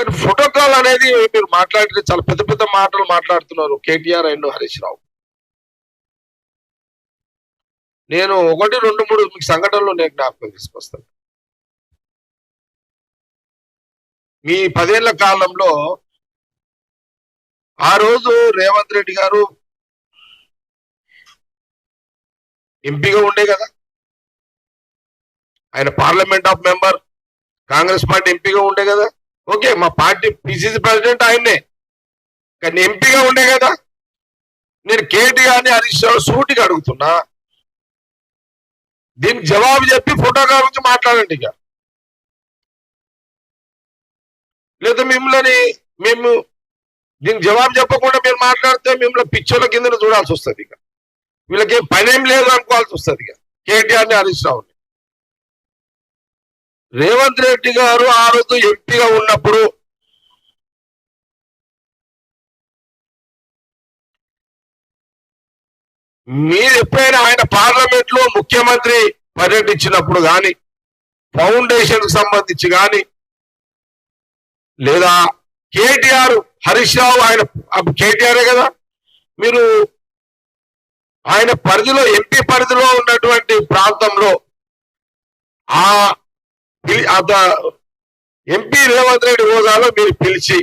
కానీ ప్రోటోకాల్ అనేది మీరు మాట్లాడితే చాలా పెద్ద పెద్ద మాటలు మాట్లాడుతున్నారు కేటీఆర్ అండ్ హరీష్ రావు. నేను 1, 2, 3 మీకు సంఘటనలు నేను జ్ఞాపకం తీసుకొస్తాను. మీ 10 ఏళ్ల కాలంలో ఆ రోజు రేవంత్ రెడ్డి గారు ఎంపీగా ఉండే కదా, ఆయన parliament of member, Congress party ఎంపీగా ఉండే కదా. ఓకే, మా పార్టీ పిసిసి ప్రెసిడెంట్ ఆయన్నే, కానీ ఎంపీగా ఉండే కదా. నేను కేటీఆర్ని హరీష్ రావు సూటిగా అడుగుతున్నా, దీనికి జవాబు చెప్పి ఫోటోగ్రాఫ్ గురించి మాట్లాడండి. ఇక లేదా మేము దీనికి జవాబు చెప్పకుండా మీరు మాట్లాడితే మిమ్మల్ని పిచ్చోళ్ళ కింద చూడాల్సి వస్తుంది. ఇక వీళ్ళకి పనేం లేదు అనుకోవాల్సి వస్తుంది. ఇక కేటీఆర్ని హరీష్ రావుని. రేవంత్ రెడ్డి గారు ఆ రోజు ఎంపీగా ఉన్నప్పుడు మీరు ఎప్పుడైనా ఆయన పార్లమెంట్ లో ముఖ్యమంత్రి పర్యటించినప్పుడు కానీ, ఫౌండేషన్ కు సంబంధించి కానీ, లేదా కేటీఆర్ హరీష్ రావు ఆయన కేటీఆరే కదా, మీరు ఆయన పరిధిలో ఎంపీ పరిధిలో ఉన్నటువంటి ప్రాంతంలో ఆ ఎంపీ రేవంత్ రెడ్డి హోదాలో మీరు పిలిచి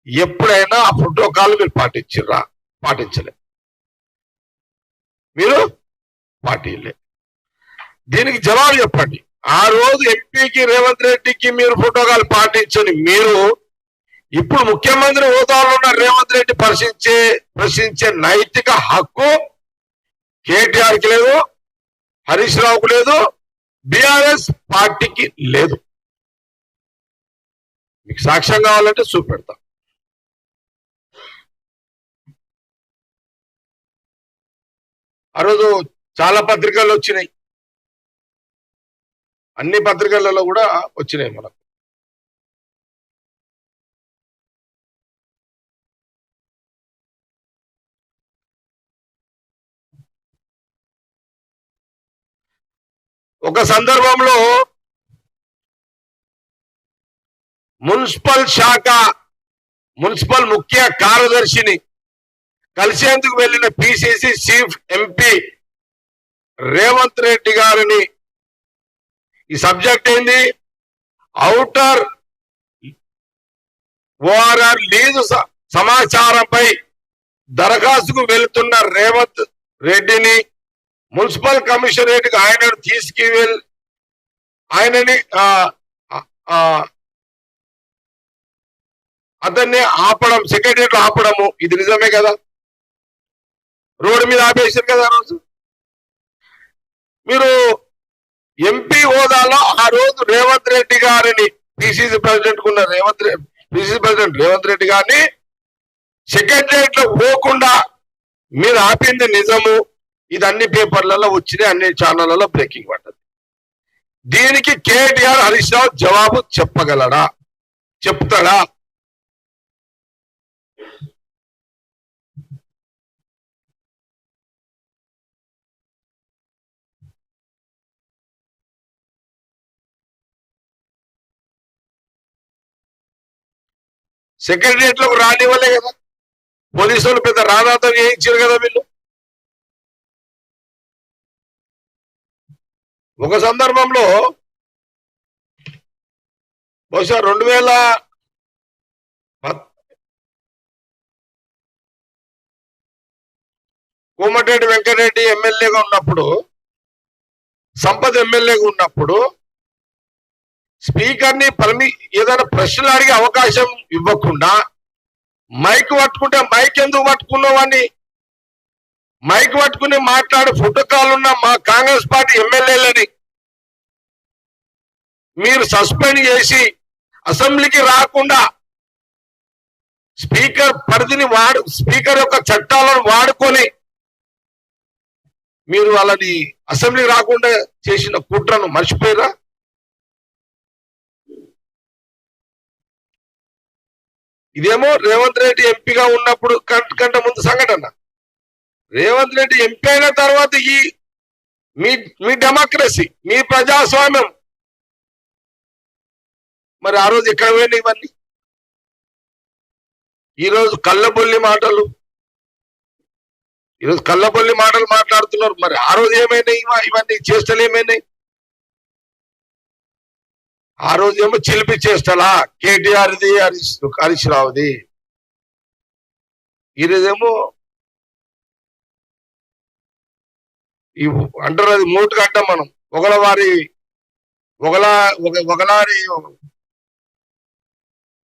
ఎప్పుడైనా ఆ ప్రోటోకాల్ మీరు పాటించరా? పాటించలే. మీరు పార్టీలే. దీనికి జవాబు చెప్పండి. ఆ రోజు ఎంపీకి రేవంత్ రెడ్డికి మీరు ప్రోటోకాల్ పాటించని మీరు ఇప్పుడు ముఖ్యమంత్రి హోదాలో ఉన్న రేవంత్ రెడ్డి ప్రశ్నించే నైతిక హక్కు కేటీఆర్కి లేదు, హరీష్ రావుకు లేదు, బీఆర్ఎస్ పార్టీకి లేదు. మీకు సాక్ష్యం కావాలంటే చూపెడతా. ఆ రోజు చాలా పత్రికల్లో వచ్చినాయి, అన్ని పత్రికలలో కూడా వచ్చినాయి మనకు. ఒక సందర్భంలో మున్సిపల్ ముఖ్య కార్యదర్శిని కలిసేందుకు వెళ్లిన PCC chief MP Revanth Reddy గారిని, ఈ సబ్జెక్ట్ ఏంది, ఔటర్ ఓఆర్ఆర్ లీజు సమాచారంపై దరఖాస్తుకు వెళుతున్న రేవంత్ రెడ్డిని మున్సిపల్ కమిషనరేట్కి ఆయనను తీసుకువెళ్ళి ఆయనని అతన్ని ఆపడం, సెక్రటరియట్ ఆపడము, ఇది నిజమే కదా. రోడ్డు మీద ఆపేశారు కదా. ఆ రోజు మీరు ఎంపీ హోదాలో ఆ రోజు రేవంత్ రెడ్డి గారిని, పిసిసి ప్రెసిడెంట్ కున్న పిసిసి ప్రెసిడెంట్ రేవంత్ రెడ్డి గారిని సెక్రటరియట్ లో పోకుండా మీరు ఆపింది నిజము. ఇది అన్ని పేపర్లలో వచ్చినాయి, అన్ని ఛానళ్లలో బ్రేకింగ్ పడ్డది. దీనికి కేటీఆర్ హరీష్ రావు జవాబు చెప్పగలడా? చెప్తాడా? సెక్రటరియట్ లోకి రానివ్వలే కదా, పోలీసులు పెద్ద రాధాతో చేయించారు కదా వీళ్ళు. ఒక సందర్భంలో బహుశా 2000 కోమటిరెడ్డి వెంకటరెడ్డి ఎమ్మెల్యేగా ఉన్నప్పుడు, సంపత్ ఎమ్మెల్యేగా ఉన్నప్పుడు స్పీకర్ని ఏదైనా ప్రశ్నలు అడిగే అవకాశం ఇవ్వకుండా మైక్ పట్టుకుంటే, మైక్ ఎందుకు పట్టుకున్నావని మైక్ పట్టుకుని మాట్లాడే ప్రోటోకాల్ ఉన్న మా కాంగ్రెస్ పార్టీ ఎమ్మెల్యేలని మీరు సస్పెండ్ చేసి అసెంబ్లీకి రాకుండా స్పీకర్ యొక్క చట్టాలను వాడుకొని మీరు వాళ్ళని అసెంబ్లీకి రాకుండా చేసిన కుట్రను మర్చిపోయారా? ఇదేమో రేవంత్ రెడ్డి ఎంపీగా ఉన్నప్పుడు కంటే ముందు సంఘటన. రేవంత్ రెడ్డి ఎంపీ అయిన తర్వాత మీ డెమోక్రసీ, మీ ప్రజాస్వామ్యం మరి ఆ రోజు ఎక్కడ పోయినాయి ఇవన్నీ? ఈరోజు కళ్ళబొల్లి మాటలు, ఈరోజు కళ్ళబొల్లి మాటలు మాట్లాడుతున్నారు. మరి ఆ రోజు ఏమైనాయి? ఇవన్నీ చేష్టలు ఏమైనాయి? ఆ రోజు ఏమో చిలిపి చేష్టలా, కేటీఆర్ది, హరీష్ రావుది. ఈరోజేమో అంటారు అది మూటు కట్టాం మనం, ఒకలారి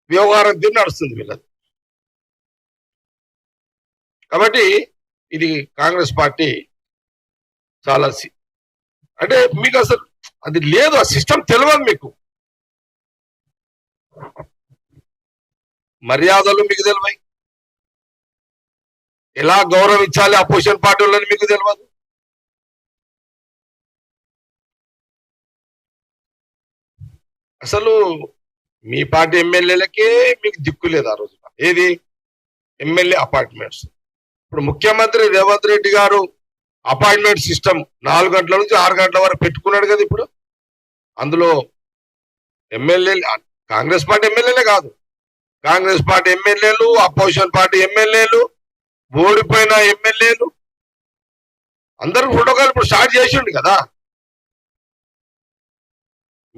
వ్యవహారం తిని నడుస్తుంది వీళ్ళది. కాబట్టి ఇది కాంగ్రెస్ పార్టీ చాలా అంటే మీకు అసలు అది లేదు, ఆ సిస్టమ్ తెలియదు మీకు. మర్యాదలు మీకు తెలివాయి, ఎలా గౌరవించాలి అపోజిషన్ పార్టీలని మీకు తెలియదు. అసలు మీ పార్టీ ఎమ్మెల్యేలకే మీకు దిక్కు లేదు ఆ రోజున. ఏది? MLA appointments. ఇప్పుడు ముఖ్యమంత్రి రేవంత్ రెడ్డి గారు అపాయింట్మెంట్ సిస్టమ్ 4 గంటల నుంచి 6 గంటల వరకు పెట్టుకున్నాడు కదా. ఇప్పుడు అందులో ఎమ్మెల్యేలు, కాంగ్రెస్ పార్టీ ఎమ్మెల్యేలే కాదు, కాంగ్రెస్ పార్టీ ఎమ్మెల్యేలు, అపోజిషన్ పార్టీ ఎమ్మెల్యేలు, ఓడిపోయిన ఎమ్మెల్యేలు అందరూ ప్రోటోకాల్ ఇప్పుడు స్టార్ట్ చేసిండు కదా.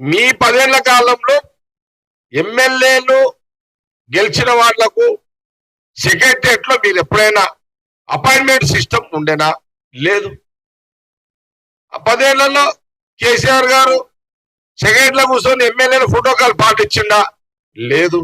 మీ 10 ఏళ్ల కాలంలో ఎమ్మెల్యేలు గెలిచిన వాళ్లకు సెక్రటరియట్ లో మీరు ఎప్పుడైనా అపాయింట్మెంట్ సిస్టమ్ ఉండేనా? లేదు. 10 ఏళ్లలో కేసీఆర్ గారు సెక్రటరీలో కూర్చొని ఎమ్మెల్యేలు ప్రోటోకాల్ పాటించిండా? లేదు.